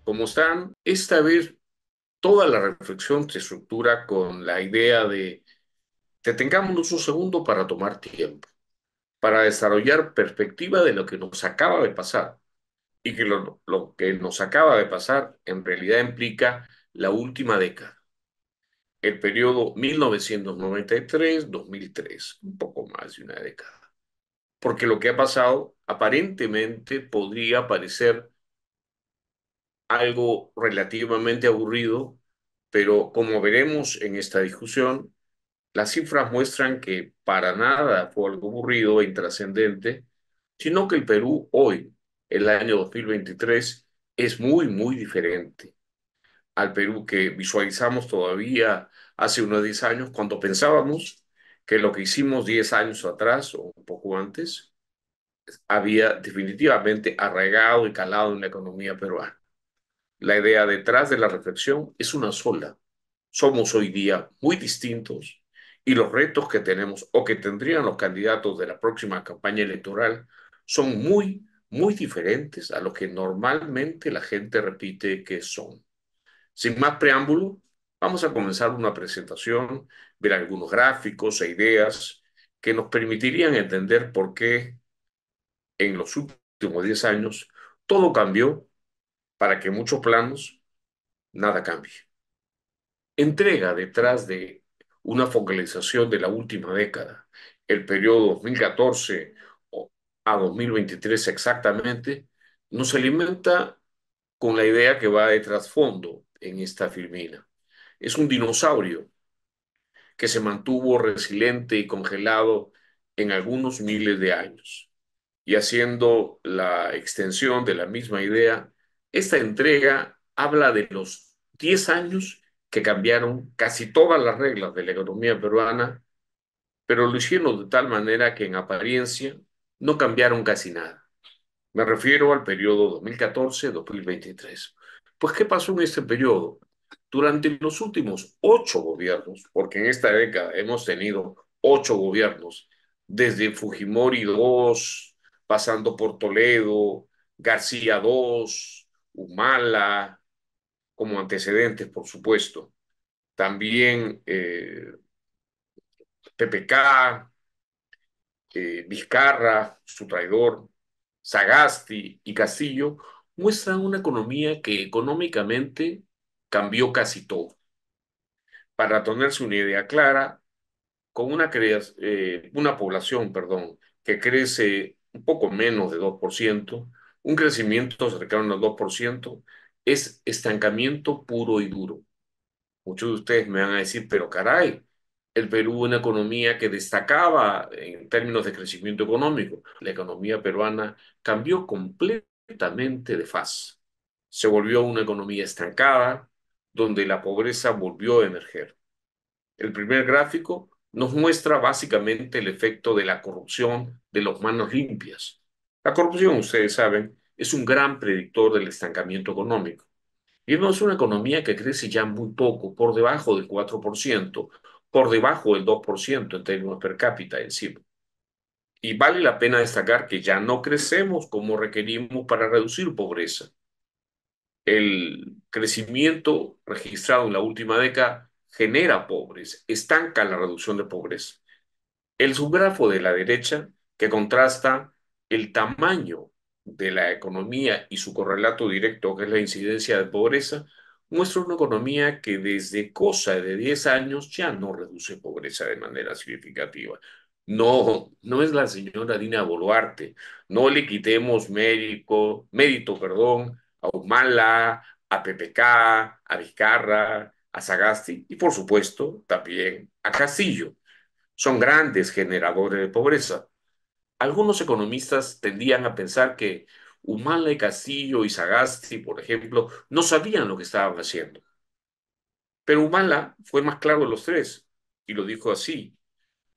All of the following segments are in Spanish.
¿Cómo están? Esta vez toda la reflexión se estructura con la idea de detengámonos un segundo para tomar tiempo, para desarrollar perspectiva de lo que nos acaba de pasar y que lo que nos acaba de pasar en realidad implica la última década, el periodo 1993-2003, un poco más de una década. Porque lo que ha pasado aparentemente podría parecer algo relativamente aburrido, pero como veremos en esta discusión, las cifras muestran que para nada fue algo aburrido e intrascendente, sino que el Perú hoy, el año 2023, es muy, muy diferente al Perú que visualizamos todavía hace unos 10 años, cuando pensábamos que lo que hicimos 10 años atrás o un poco antes había definitivamente arraigado y calado en la economía peruana. La idea detrás de la reflexión es una sola. Somos hoy día muy distintos y los retos que tenemos o que tendrían los candidatos de la próxima campaña electoral son muy, muy diferentes a lo que normalmente la gente repite que son. Sin más preámbulo, vamos a comenzar una presentación, ver algunos gráficos e ideas que nos permitirían entender por qué en los últimos 10 años todo cambió para que en muchos planos nada cambie. Entrega detrás de una focalización de la última década, el periodo 2014 a 2023 exactamente, nos alimenta con la idea que va de trasfondo en esta filmina. Es un dinosaurio que se mantuvo resiliente y congelado en algunos miles de años. Y haciendo la extensión de la misma idea, esta entrega habla de los 10 años que cambiaron casi todas las reglas de la economía peruana, pero lo hicieron de tal manera que en apariencia no cambiaron casi nada. Me refiero al periodo 2014-2023. Pues, ¿qué pasó en este periodo? Durante los últimos 8 gobiernos, porque en esta década hemos tenido 8 gobiernos, desde Fujimori II, pasando por Toledo, García II, Humala, como antecedentes, por supuesto. También PPK, Vizcarra, su traidor, Sagasti y Castillo muestran una economía que económicamente cambió casi todo. Para tenerse una idea clara, con una población, perdón, que crece un poco menos de 2%, un crecimiento cercano al 2%, es estancamiento puro y duro. Muchos de ustedes me van a decir, pero caray, el Perú una economía que destacaba en términos de crecimiento económico. La economía peruana cambió completamente de faz. Se volvió una economía estancada, donde la pobreza volvió a emerger. El primer gráfico nos muestra básicamente el efecto de la corrupción de las manos limpias. La corrupción, ustedes saben, es un gran predictor del estancamiento económico. Vivimos una economía que crece ya muy poco, por debajo del 4%, por debajo del 2% en términos per cápita encima. Y vale la pena destacar que ya no crecemos como requerimos para reducir pobreza. El crecimiento registrado en la última década genera pobres, estanca la reducción de pobreza. El subgrafo de la derecha, que contrasta el tamaño de la economía y su correlato directo, que es la incidencia de pobreza, muestra una economía que desde cosa de 10 años ya no reduce pobreza de manera significativa. No, no es la señora Dina Boluarte. No le quitemos mérito, perdón, a Humala, a PPK, a Vizcarra, a Sagasti y por supuesto también a Castillo. Son grandes generadores de pobreza. Algunos economistas tendían a pensar que Humala y Castillo y Sagasti, por ejemplo, no sabían lo que estaban haciendo. Pero Humala fue más claro de los tres y lo dijo así: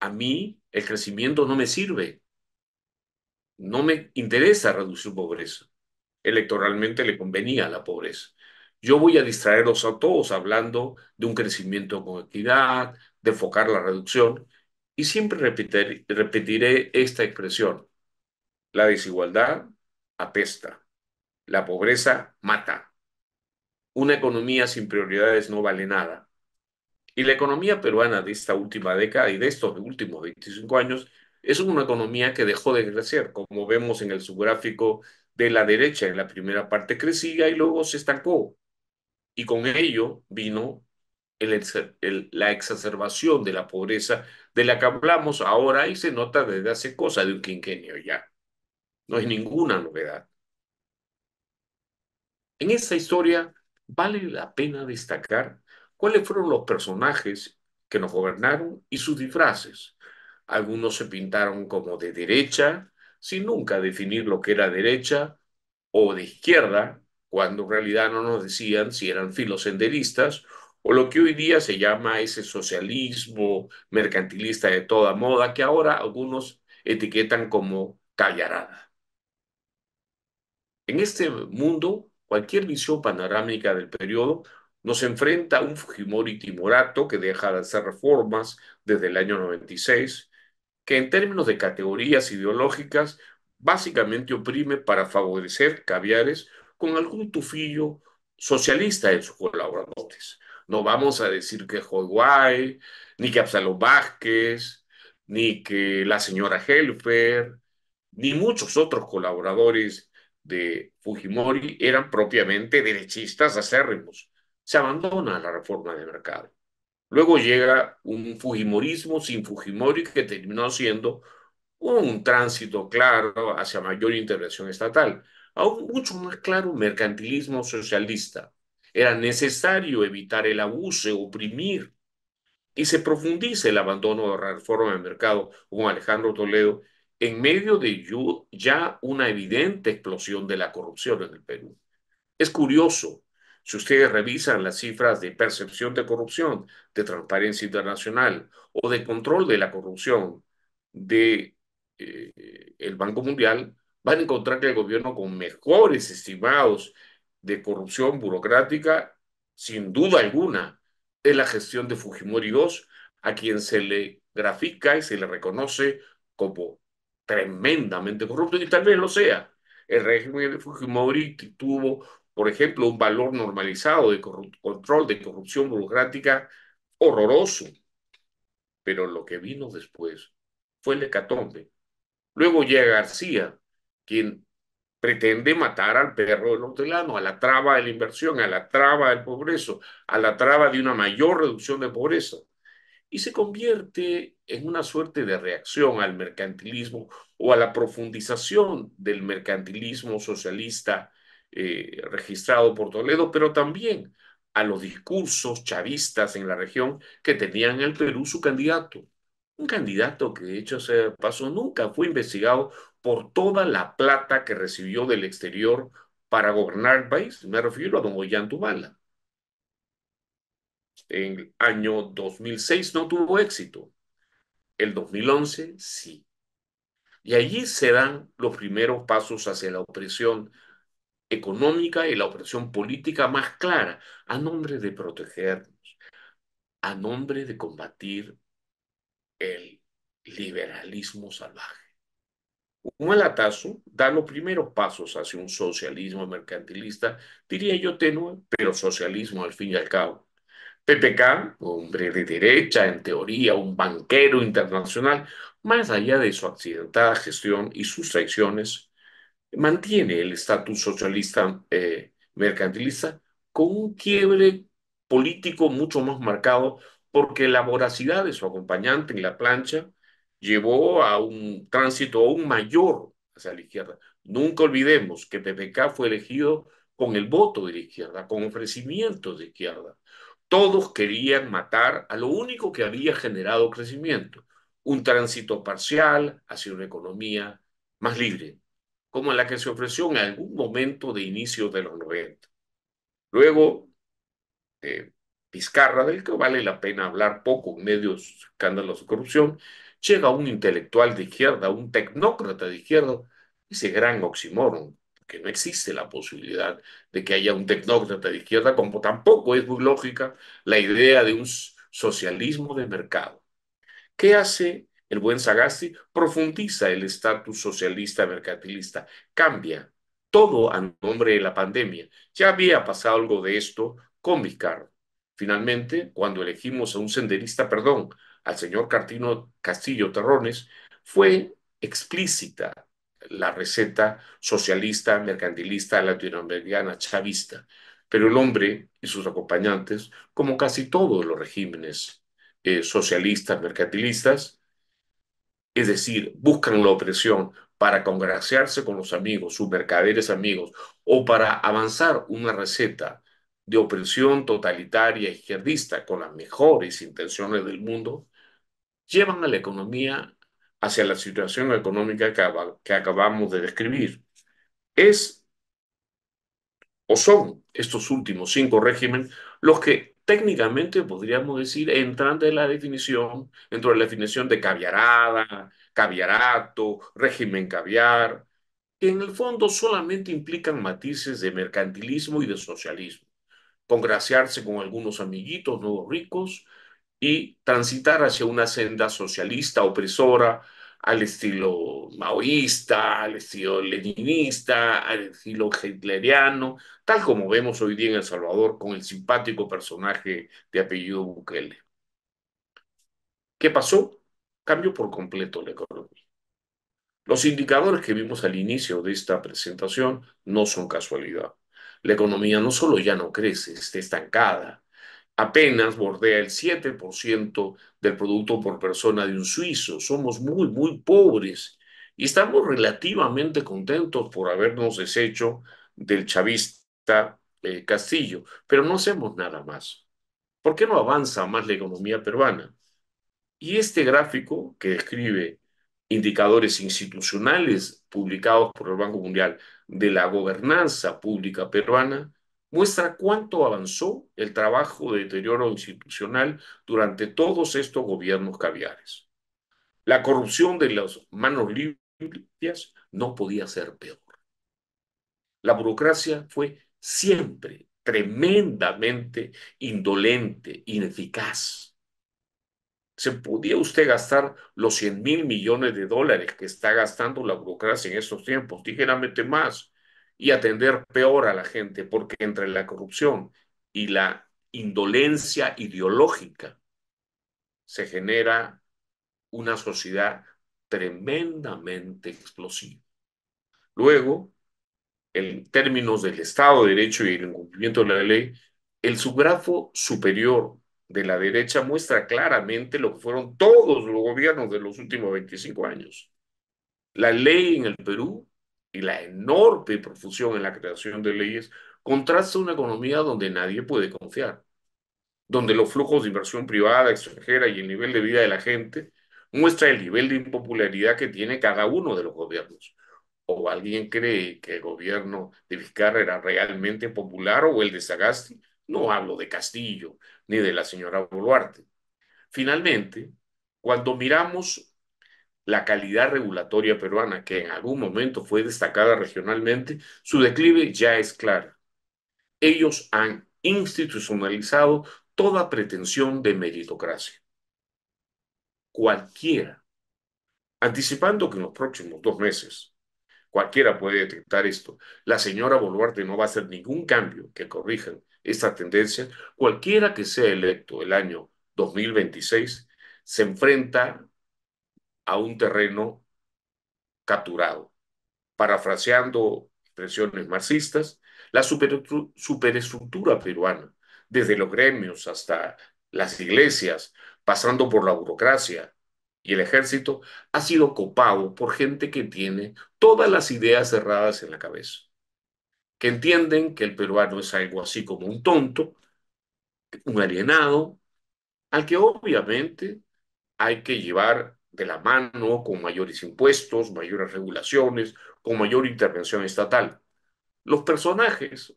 a mí el crecimiento no me sirve, no me interesa reducir pobreza. Electoralmente le convenía la pobreza. Yo voy a distraerlos a todos hablando de un crecimiento con equidad, de enfocar la reducción, y siempre repetiré esta expresión: la desigualdad apesta, la pobreza mata. Una economía sin prioridades no vale nada. Y la economía peruana de esta última década y de estos últimos 25 años es una economía que dejó de crecer, como vemos en el subgráfico de la derecha. En la primera parte crecía y luego se estancó. Y con ello vino la exacerbación de la pobreza de la que hablamos ahora y se nota desde hace cosa de un quinquenio ya. No es ninguna novedad. En esta historia vale la pena destacar cuáles fueron los personajes que nos gobernaron y sus disfraces. Algunos se pintaron como de derecha, sin nunca definir lo que era derecha, o de izquierda, cuando en realidad no nos decían si eran filosenderistas, o lo que hoy día se llama ese socialismo mercantilista de toda moda, que ahora algunos etiquetan como callarada. En este mundo, cualquier visión panorámica del periodo nos enfrenta a un Fujimori timorato que deja de hacer reformas desde el año 96, que en términos de categorías ideológicas básicamente oprime para favorecer caviares con algún tufillo socialista en sus colaboradores. No vamos a decir que Joy ni que Absalom Vázquez, ni que la señora Helfer, ni muchos otros colaboradores de Fujimori eran propiamente derechistas acérrimos. Se abandona la reforma de mercado. Luego llega un Fujimorismo sin Fujimori que terminó siendo un tránsito claro hacia mayor intervención estatal, aún mucho más claro un mercantilismo socialista. Era necesario evitar el abuso, oprimir, y se profundiza el abandono de la reforma del mercado con Alejandro Toledo en medio de ya una evidente explosión de la corrupción en el Perú. Es curioso, si ustedes revisan las cifras de percepción de corrupción, de Transparencia Internacional o de control de la corrupción de el Banco Mundial, van a encontrar que el gobierno con mejores estimados de corrupción burocrática, sin duda alguna, es la gestión de Fujimori II, a quien se le grafica y se le reconoce como tremendamente corrupto, y tal vez lo sea. El régimen de Fujimori tuvo, por ejemplo, un valor normalizado de control de corrupción burocrática horroroso, pero lo que vino después fue el hecatombe. Luego llega García, quien pretende matar al perro del hortelano, a la traba de la inversión, a la traba del progreso, a la traba de una mayor reducción de pobreza y se convierte en una suerte de reacción al mercantilismo o a la profundización del mercantilismo socialista registrado por Toledo, pero también a los discursos chavistas en la región que tenían en el Perú su candidato. Un candidato que de hecho se pasó nunca fue investigado por toda la plata que recibió del exterior para gobernar el país. Me refiero a don Ollantaytamala. En el año 2006 no tuvo éxito. El 2011 sí. Y allí se dan los primeros pasos hacia la opresión económica y la opresión política más clara, a nombre de protegernos, a nombre de combatir el liberalismo salvaje. Un alatazo da los primeros pasos hacia un socialismo mercantilista, diría yo tenue, pero socialismo al fin y al cabo. PPK, hombre de derecha, en teoría, un banquero internacional, más allá de su accidentada gestión y sus traiciones, mantiene el estatus socialista mercantilista con un quiebre político mucho más marcado porque la voracidad de su acompañante en la plancha llevó a un tránsito aún mayor hacia la izquierda. Nunca olvidemos que PPK fue elegido con el voto de la izquierda, con ofrecimientos de izquierda. Todos querían matar a lo único que había generado crecimiento, un tránsito parcial hacia una economía más libre, como la que se ofreció en algún momento de inicio de los 90. Luego, eh, Vizcarra, del que vale la pena hablar poco en medios escándalos de corrupción, llega un intelectual de izquierda, un tecnócrata de izquierda, ese gran oxímoron, que no existe la posibilidad de que haya un tecnócrata de izquierda, como tampoco es muy lógica la idea de un socialismo de mercado. ¿Qué hace el buen Sagasti? Profundiza el estatus socialista mercantilista, cambia. todo a nombre de la pandemia. Ya había pasado algo de esto con Vizcarra. Finalmente, cuando elegimos a un senderista, perdón, al señor Cartino Castillo Terrones, fue explícita la receta socialista, mercantilista, latinoamericana, chavista. Pero el hombre y sus acompañantes, como casi todos los regímenes socialistas, mercantilistas, es decir, buscan la opresión para congraciarse con los amigos, sus mercaderes amigos, o para avanzar una receta de opresión totalitaria izquierdista con las mejores intenciones del mundo, llevan a la economía hacia la situación económica que acabamos de describir. Es o son estos últimos cinco regímenes los que técnicamente podríamos decir entran de la definición, dentro de la definición de caviarada, caviarato, régimen caviar, que en el fondo solamente implican matices de mercantilismo y de socialismo, congraciarse con algunos amiguitos nuevos ricos y transitar hacia una senda socialista opresora al estilo maoísta, al estilo leninista, al estilo hitleriano, tal como vemos hoy día en El Salvador con el simpático personaje de apellido Bukele. ¿Qué pasó? Cambió por completo la economía. Los indicadores que vimos al inicio de esta presentación no son casualidad. La economía no solo ya no crece, está estancada, apenas bordea el 7% del producto por persona de un suizo. Somos muy, muy pobres y estamos relativamente contentos por habernos deshecho del chavista Castillo, pero no hacemos nada más. ¿Por qué no avanza más la economía peruana? Y este gráfico que describe indicadores institucionales publicados por el Banco Mundial de la gobernanza pública peruana muestra cuánto avanzó el trabajo de deterioro institucional durante todos estos gobiernos caviares. La corrupción de las manos limpias no podía ser peor. La burocracia fue siempre tremendamente indolente, ineficaz. ¿Se podía usted gastar los 100.000 millones de dólares que está gastando la burocracia en estos tiempos, ligeramente más, y atender peor a la gente? Porque entre la corrupción y la indolencia ideológica se genera una sociedad tremendamente explosiva. Luego, en términos del Estado de Derecho y el incumplimiento de la ley, el subgrafo superior de la derecha muestra claramente lo que fueron todos los gobiernos de los últimos 25 años. La ley en el Perú y la enorme profusión en la creación de leyes contrasta una economía donde nadie puede confiar, donde los flujos de inversión privada, extranjera y el nivel de vida de la gente muestra el nivel de impopularidad que tiene cada uno de los gobiernos. ¿O alguien cree que el gobierno de Vizcarra era realmente popular o el de Sagasti? No hablo de Castillo ni de la señora Boluarte. Finalmente, cuando miramos la calidad regulatoria peruana, que en algún momento fue destacada regionalmente, su declive ya es claro. Ellos han institucionalizado toda pretensión de meritocracia. Cualquiera, anticipando que en los próximos 2 meses cualquiera puede detectar esto. La señora Boluarte no va a hacer ningún cambio que corrija esta tendencia. Cualquiera que sea electo el año 2026 se enfrenta a un terreno capturado. Parafraseando expresiones marxistas, la superestructura peruana, desde los gremios hasta las iglesias, pasando por la burocracia y el ejército, ha sido copado por gente que tiene todas las ideas cerradas en la cabeza, que entienden que el peruano es algo así como un tonto, un alienado, al que obviamente hay que llevar de la mano con mayores impuestos, mayores regulaciones, con mayor intervención estatal. Los personajes,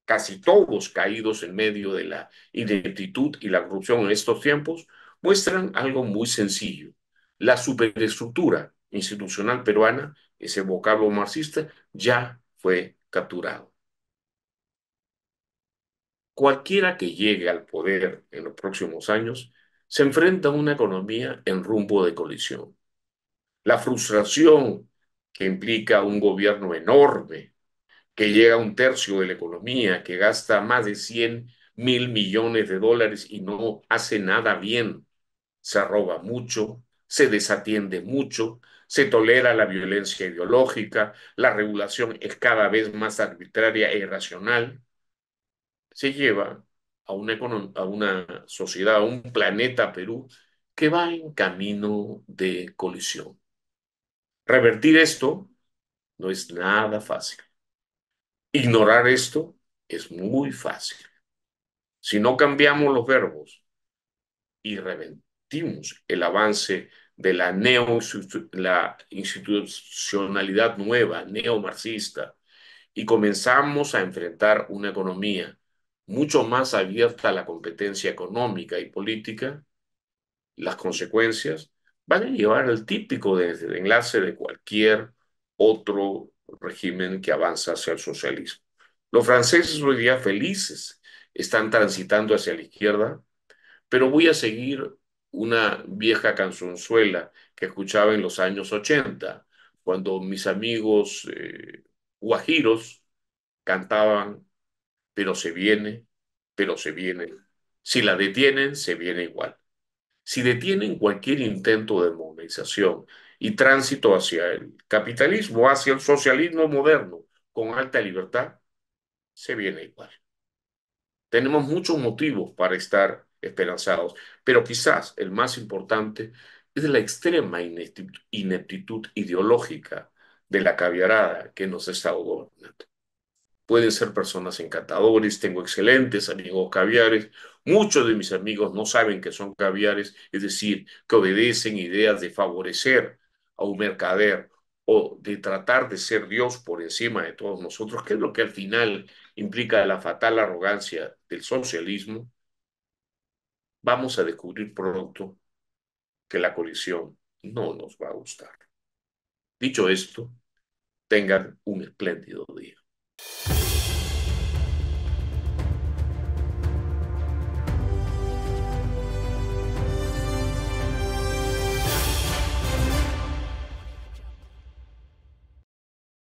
casi todos caídos en medio de la ineptitud y la corrupción en estos tiempos, muestran algo muy sencillo. La superestructura institucional peruana, ese vocablo marxista, ya fue capturado. Cualquiera que llegue al poder en los próximos años se enfrenta a una economía en rumbo de colisión. La frustración que implica un gobierno enorme, que llega a un tercio de la economía, que gasta más de 100.000 millones de dólares y no hace nada bien. Se roba mucho, se desatiende mucho, se tolera la violencia ideológica, la regulación es cada vez más arbitraria e irracional. Se lleva a una sociedad, a un planeta Perú que va en camino de colisión. Revertir esto no es nada fácil. Ignorar esto es muy fácil. Si no cambiamos los verbos y revertimos el avance de la institucionalidad nueva, neomarxista, y comenzamos a enfrentar una economía mucho más abierta a la competencia económica y política, las consecuencias van a llevar al típico desenlace de cualquier otro régimen que avanza hacia el socialismo. Los franceses hoy día felices están transitando hacia la izquierda, pero voy a seguir una vieja canzonzuela que escuchaba en los años 80, cuando mis amigos guajiros cantaban, pero se viene, pero se viene. Si la detienen, se viene igual. Si detienen cualquier intento de modernización y tránsito hacia el capitalismo, hacia el socialismo moderno, con alta libertad, se viene igual. Tenemos muchos motivos para estar esperanzados, pero quizás el más importante es la extrema ineptitud ideológica de la caviarada que nos está gobernando. Pueden ser personas encantadores, tengo excelentes amigos caviares, muchos de mis amigos no saben que son caviares, es decir, que obedecen ideas de favorecer a un mercader o de tratar de ser Dios por encima de todos nosotros, que es lo que al final implica la fatal arrogancia del socialismo. Vamos a descubrir pronto que la colisión no nos va a gustar. Dicho esto, tengan un espléndido día.